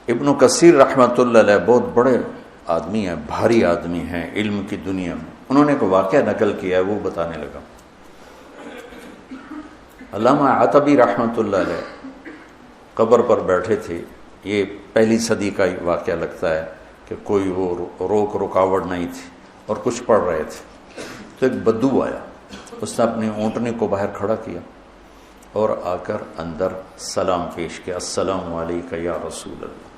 ابن کثیر رحمۃ اللہ علیہ بہت بڑے آدمی ہیں، بھاری آدمی ہیں علم کی دنیا میں. انہوں نے ایک واقعہ نقل کیا ہے، وہ بتانے لگا. علامہ عتبی رحمۃ اللہ علیہ قبر پر بیٹھے تھے. یہ پہلی صدی کا واقعہ لگتا ہے کہ کوئی وہ رکاوٹ نہیں تھی اور کچھ پڑھ رہے تھے تو ایک بدو آیا. اس نے اپنی اونٹنی کو باہر کھڑا کیا اور آ کر اندر سلام پیش کیا، السلام علیکم یا رسول اللہ.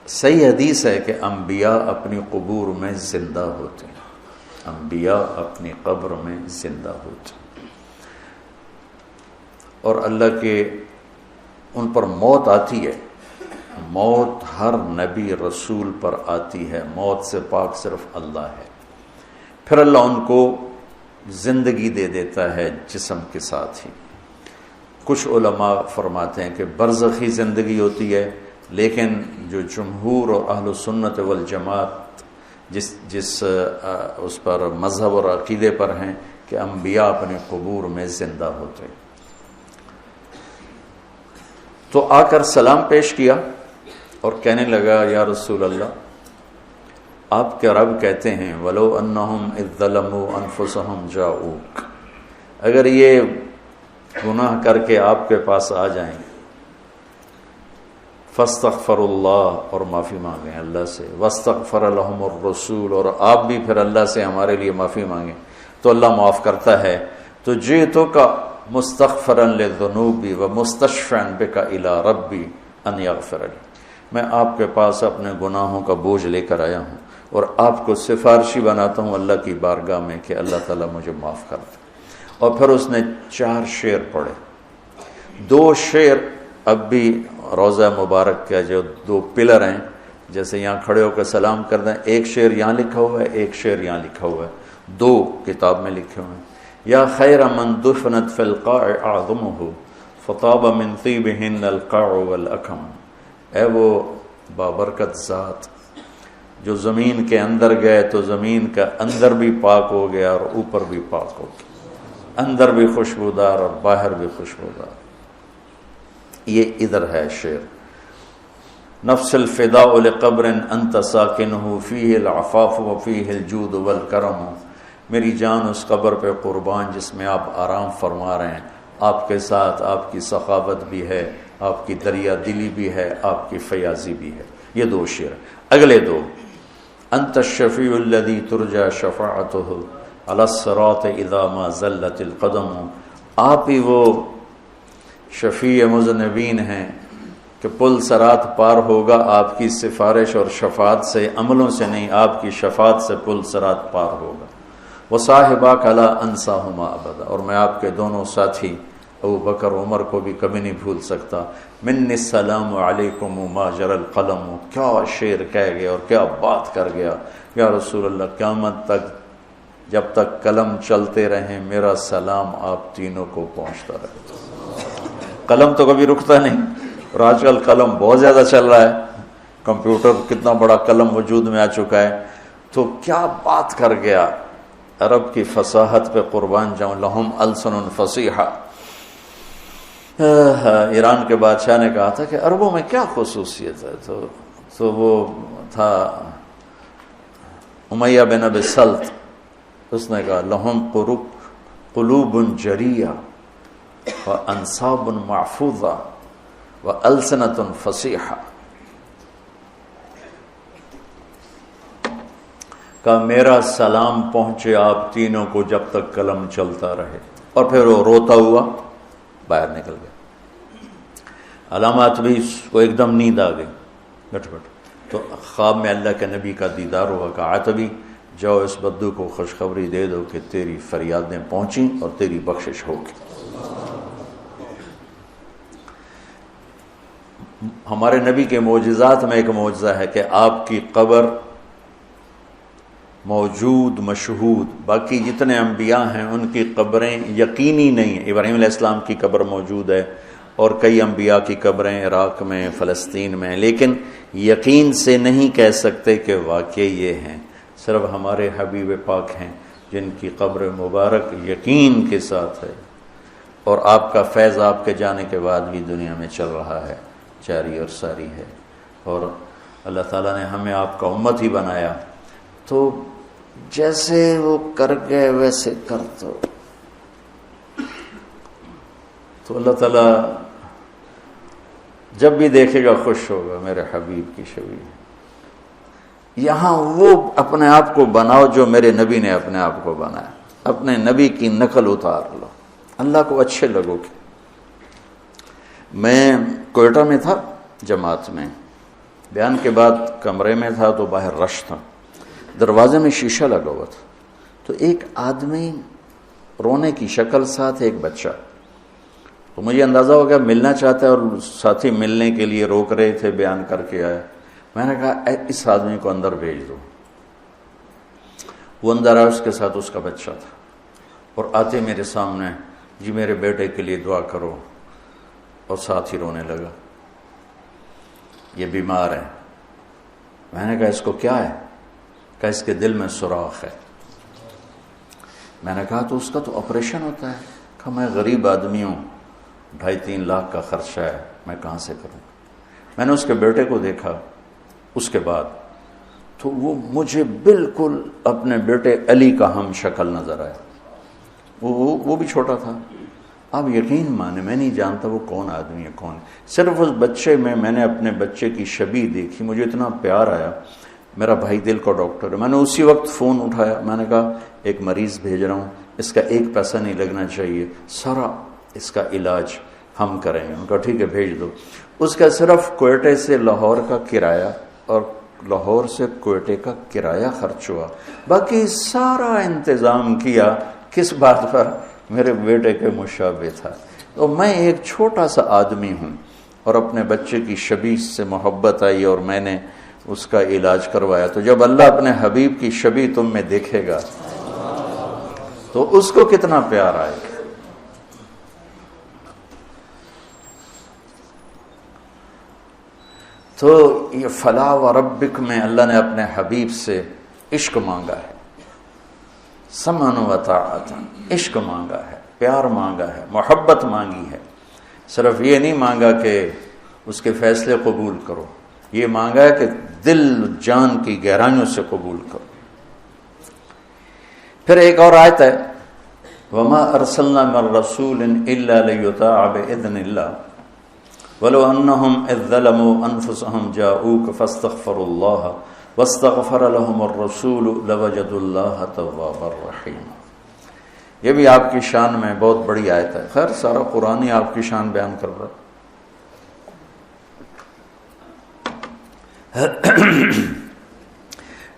صحیح حدیث ہے کہ انبیاء اپنی قبور میں زندہ ہوتے ہیں، انبیاء اپنی قبر میں زندہ ہوتے ہیں، اور اللہ کے ان پر موت آتی ہے. موت ہر نبی رسول پر آتی ہے، موت سے پاک صرف اللہ ہے. پھر اللہ ان کو زندگی دے دیتا ہے جسم کے ساتھ ہی. کچھ علماء فرماتے ہیں کہ برزخی زندگی ہوتی ہے، لیکن جو جمہور اور اہل سنت والجماعت جس اس پر مذہب اور عقیدے پر ہیں کہ انبیاء اپنے قبور میں زندہ ہوتے ہیں. تو آ کر سلام پیش کیا اور کہنے لگا، یا رسول اللہ، آپ کے رب کہتے ہیں وَلَوْ أَنَّهُمْ إِذْ ظَلَمُوا أَنفُسَهُمْ جَاءُوكَ، اگر یہ گناہ کر کے آپ کے پاس آ جائیں فَاسْتَغْفَرُوا اللَّهَ، اور معافی مانگیں اللہ سے، وَاسْتَغْفَرَ لَهُمُ الرَّسُولُ، اور آپ بھی پھر اللہ سے ہمارے لیے معافی مانگیں تو اللہ معاف کرتا ہے. تو جِئْتُكَ مُسْتَغْفِرًا لِلذُّنُوبِ وَمُسْتَشْفِعًا بِكَ إِلَىٰ رَبِّي أَنْ يَغْفِرَ لِي، میں آپ کے پاس اپنے گناہوں کا بوجھ لے کر آیا ہوں اور آپ کو سفارشی بناتا ہوں اللہ کی بارگاہ میں کہ اللہ تعالیٰ مجھے معاف کر دے. اور پھر اس نے 4 شعر پڑھے. 2 شعر اب بھی روضہ مبارک کا جو 2 پلر ہیں، جیسے یہاں کھڑے ہو کر سلام کر دیں، ایک شعر یہاں لکھا ہوا ہے، ایک شعر یہاں لکھا ہوا ہے، 2 کتاب میں لکھے ہوئے ہیں. یا خیر من دفنت فی القاع اعظمہ فطاب من طیبہن القاع والاکم، اے وہ بابرکت ذات جو زمین کے اندر گئے تو زمین کا اندر بھی پاک ہو گیا اور اوپر بھی پاک ہو گیا، اندر بھی خوشبودار اور باہر بھی خوشبودار. یہ ادھر ہے شعر. نفس الفداء لقبر انت ساکنہ فیہ العفاف وفیہ الجود والکرم، میری جان اس قبر پہ قربان جس میں آپ آرام فرما رہے ہیں، آپ کے ساتھ آپ کی سخاوت بھی ہے، آپ کی دریا دلی بھی ہے، آپ کی فیاضی بھی ہے. یہ 2 شعر. اگلے 2، انت الشفیع الذی ترجى شفاعتہ علی الصراط اذا ما زلت القدم، آپ ہی وہ شفیع مذنبین ہیں کہ پل صراط پار ہوگا آپ کی سفارش اور شفاعت سے، عملوں سے نہیں، آپ کی شفاعت سے پل صراط پار ہوگا. وصاحباک لا انساہما ابدا، اور میں آپ کے دونوں ساتھی ابو بکر عمر کو بھی کبھی نہیں بھول سکتا. منی السلام علیکم ما جرى القلم، کیا شعر کہہ گیا اور کیا بات کر گیا. یا رسول اللہ، قیامت تک جب تک قلم چلتے رہیں میرا سلام آپ تینوں کو پہنچتا رہے. قلم تو کبھی رکتا نہیں، اور آج کل قلم بہت زیادہ چل رہا ہے، کمپیوٹر کتنا بڑا قلم وجود میں آ چکا ہے. تو کیا بات کر گیا، عرب کی فصاحت پہ قربان جاؤں. لہم السن فصیحہ. ایران کے بادشاہ نے کہا تھا کہ عربوں میں کیا خصوصیت ہے، تو وہ تھا امیہ بن ابی سلط. اس نے کہا لہم قلوب جریہ وانصاب محفوظہ والسنۃ فصیحہ. کہ میرا سلام پہنچے آپ تینوں کو جب تک قلم چلتا رہے. اور پھر وہ روتا ہوا باہر نکل گیا. علامات بھی کو ایک دم نیند آ گئی گٹ گٹ. تو خواب میں اللہ کے نبی کا دیدار ہوا. کہا عتبی جاؤ اس بدو کو خوشخبری دے دو کہ تیری فریادیں پہنچیں اور تیری بخشش ہوگی. ہمارے نبی کے معجزات میں ایک معجزہ ہے کہ آپ کی قبر موجود مشہود، باقی جتنے انبیاء ہیں ان کی قبریں یقینی نہیں ہیں. ابراہیم علیہ السلام کی قبر موجود ہے اور کئی انبیاء کی قبریں عراق میں فلسطین میں، لیکن یقین سے نہیں کہہ سکتے کہ واقعی یہ ہیں. صرف ہمارے حبیب پاک ہیں جن کی قبر مبارک یقین کے ساتھ ہے. اور آپ کا فیض آپ کے جانے کے بعد بھی دنیا میں چل رہا ہے، جاری اور ساری ہے، اور اللہ تعالیٰ نے ہمیں آپ کا امت ہی بنایا، تو جیسے وہ کر گئے ویسے کر دو، تو اللہ تعالیٰ جب بھی دیکھے گا خوش ہوگا، میرے حبیب کی شبیہ۔ یہاں وہ اپنے آپ کو بناؤ جو میرے نبی نے اپنے آپ کو بنایا، اپنے نبی کی نقل اتار لو، اللہ کو اچھے لگو گے۔ میں کوئٹہ میں تھا جماعت میں، بیان کے بعد کمرے میں تھا تو باہر رش تھا، دروازے میں شیشہ لگا ہوا تھا، تو ایک آدمی رونے کی شکل ساتھ ایک بچہ، تو مجھے اندازہ ہو گیا ملنا چاہتا ہے، اور ساتھی ملنے کے لیے روک رہے تھے، بیان کر کے آئے۔ میں نے کہا اس آدمی کو اندر بھیج دو۔ وہ اندر آیا، اس کے ساتھ اس کا بچہ تھا، اور آتے میرے سامنے، جی میرے بیٹے کے لیے دعا کرو، اور ساتھ ہی رونے لگا، یہ بیمار ہے۔ میں نے کہا اس کو کیا ہے؟ کہا اس کے دل میں سوراخ ہے۔ میں نے کہا تو اس کا تو آپریشن ہوتا ہے۔ کہا میں غریب آدمی ہوں، 2.5-3 لاکھ کا خرچہ ہے، میں کہاں سے کروں؟ میں نے اس کے بیٹے کو دیکھا، اس کے بعد تو وہ مجھے بالکل اپنے بیٹے علی کا ہم شکل نظر آیا، وہ بھی چھوٹا تھا۔ آپ یقین مانے میں نہیں جانتا وہ کون آدمی ہے، کون، صرف اس بچے میں نے اپنے بچے کی شبیہ دیکھی، مجھے اتنا پیار آیا۔ میرا بھائی دل کا ڈاکٹر ہے، میں نے اسی وقت فون اٹھایا، میں نے کہا ایک مریض بھیج رہا ہوں، اس کا 1 پیسہ نہیں لگنا چاہیے، سارا اس کا علاج ہم کریں گے۔ ان کا ٹھیک ہے بھیج دو۔ اس کا صرف کوئٹے سے لاہور کا کرایہ اور لاہور سے کوئٹے کا کرایہ خرچ ہوا، باقی سارا انتظام کیا کس بات پر؟ میرے بیٹے کے مشابہ تھا۔ تو میں ایک چھوٹا سا آدمی ہوں، اور اپنے بچے کی شبیہ سے محبت آئی اور میں نے اس کا علاج کروایا۔ تو جب اللہ اپنے حبیب کی شبیہ تم میں دیکھے گا تو اس کو کتنا پیار آئے گا۔ تو یہ فلا وربک میں اللہ نے اپنے حبیب سے عشق مانگا ہے، سمعن و طاعت، عشق مانگا ہے، پیار مانگا ہے، محبت مانگی ہے۔ صرف یہ نہیں مانگا کہ اس کے فیصلے قبول کرو، یہ مانگا ہے کہ دل جان کی گہرائیوں سے قبول کرو۔ پھر ایک اور آیت ہے، وما ارسلنا من رسول الا لیطاع باذن اللہ ولو انہم اذ ظلموا انفسهم جاءوک فاستغفروا اللہ واستغفر لهم الرسول لوجدوا اللہ توابا رحیما۔ یہ بھی آپ کی شان میں بہت بڑی آیت ہے۔ خیر سارا قرآن ہی آپ کی شان بیان کر رہا ہے۔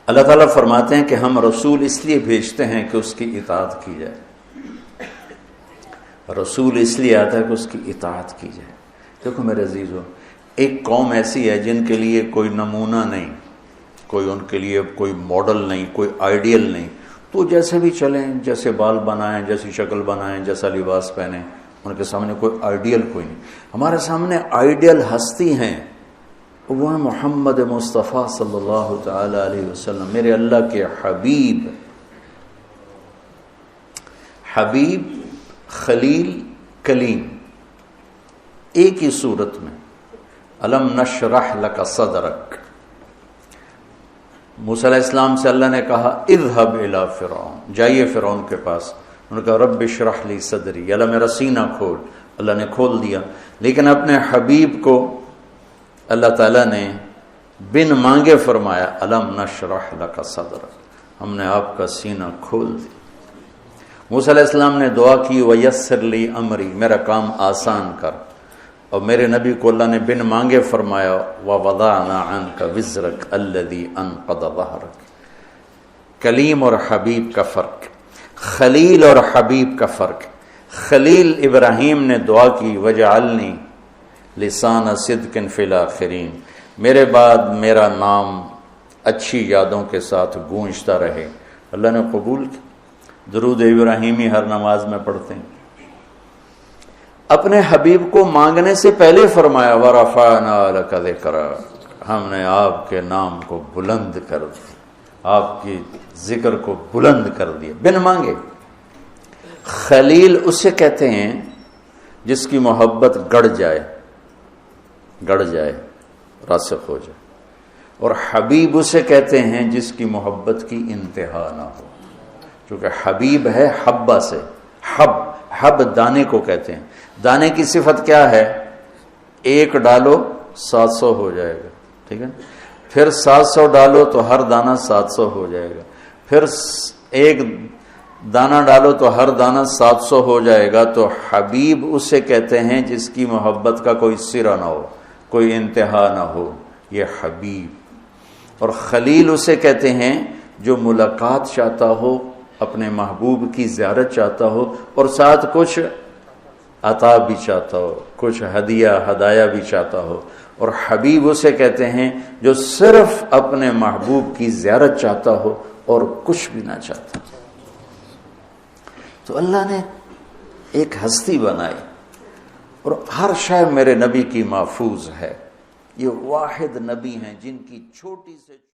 اللہ تعالیٰ فرماتے ہیں کہ ہم رسول اس لیے بھیجتے ہیں کہ اس کی اطاعت کی جائے، رسول اس لیے آتا ہے کہ اس کی اطاعت کی جائے۔ دیکھو میرے عزیزو، ایک قوم ایسی ہے جن کے لیے کوئی نمونہ نہیں، کوئی ان کے لیے کوئی ماڈل نہیں، کوئی آئیڈیل نہیں، تو جیسے بھی چلیں، جیسے بال بنائیں، جیسی شکل بنائیں، جیسا لباس پہنیں، ان کے سامنے کوئی آئیڈیل کوئی نہیں۔ ہمارے سامنے آئیڈیل ہستی ہیں، وہ ہے محمد مصطفیٰ صلی اللہ تعالی علیہ وسلم، میرے اللہ کے حبیب، حبیب، خلیل، کلیم، ایک ہی صورت میں۔ الم نشرح لک صدرک، موسیٰ علیہ السلام سے اللہ نے کہا اذهب الی فرعون، جائیے فرعون کے پاس۔ انہوں نے کہا رب اشرح لی صدری، اللہ میرا سینہ کھول، اللہ نے کھول دیا۔ لیکن اپنے حبیب کو اللہ تعالیٰ نے بن مانگے فرمایا الم نشرح لک صدرک، ہم نے آپ کا سینہ کھول دیا۔ موسیٰ علیہ السلام نے دعا کی ویسر لی امری، میرا کام آسان کر، اور میرے نبی کو اللہ نے بن مانگے فرمایا وَوَضَعْنَا عَنْكَ وِزْرَكَ الَّذِي أَنْقَضَ ظَهْرَكَ۔ کلیم اور حبیب کا فرق، خلیل اور حبیب کا فرق۔ خلیل ابراہیم نے دعا کی وَجَعَلْنِي لِسَانَ صِدْقٍ فِي الْآخِرِينَ، میرے بعد میرا نام اچھی یادوں کے ساتھ گونجتا رہے، اللہ نے قبول کی۔ درود ابراہیمی ہر نماز میں پڑھتے ہیں۔ اپنے حبیب کو مانگنے سے پہلے فرمایا وَرَفَعْنَا لَكَ ذِكْرَكَ، ہم نے آپ کے نام کو بلند کر دیا، آپ کی ذکر کو بلند کر دیا، بن مانگے۔ خلیل اسے کہتے ہیں جس کی محبت گڑ جائے راسخ ہو جائے، اور حبیب اسے کہتے ہیں جس کی محبت کی انتہا نہ ہو، کیونکہ حبیب ہے حبہ سے، حب دانے کو کہتے ہیں۔ دانے کی صفت کیا ہے؟ ایک ڈالو 700 ہو جائے گا، ٹھیک ہے، پھر 700 ڈالو تو ہر دانہ 700 ہو جائے گا، پھر ایک دانہ ڈالو تو ہر دانہ 700 ہو جائے گا۔ تو حبیب اسے کہتے ہیں جس کی محبت کا کوئی سرا نہ ہو، کوئی انتہا نہ ہو، یہ حبیب۔ اور خلیل اسے کہتے ہیں جو ملاقات چاہتا ہو، اپنے محبوب کی زیارت چاہتا ہو، اور ساتھ کچھ عطا بھی چاہتا ہو، کچھ ہدایہ بھی چاہتا ہو۔ اور حبیب اسے کہتے ہیں جو صرف اپنے محبوب کی زیارت چاہتا ہو اور کچھ بھی نہ چاہتا۔ تو اللہ نے ایک ہستی بنائی، اور ہر شے میرے نبی کی محفوظ ہے۔ یہ واحد نبی ہیں جن کی چھوٹی سے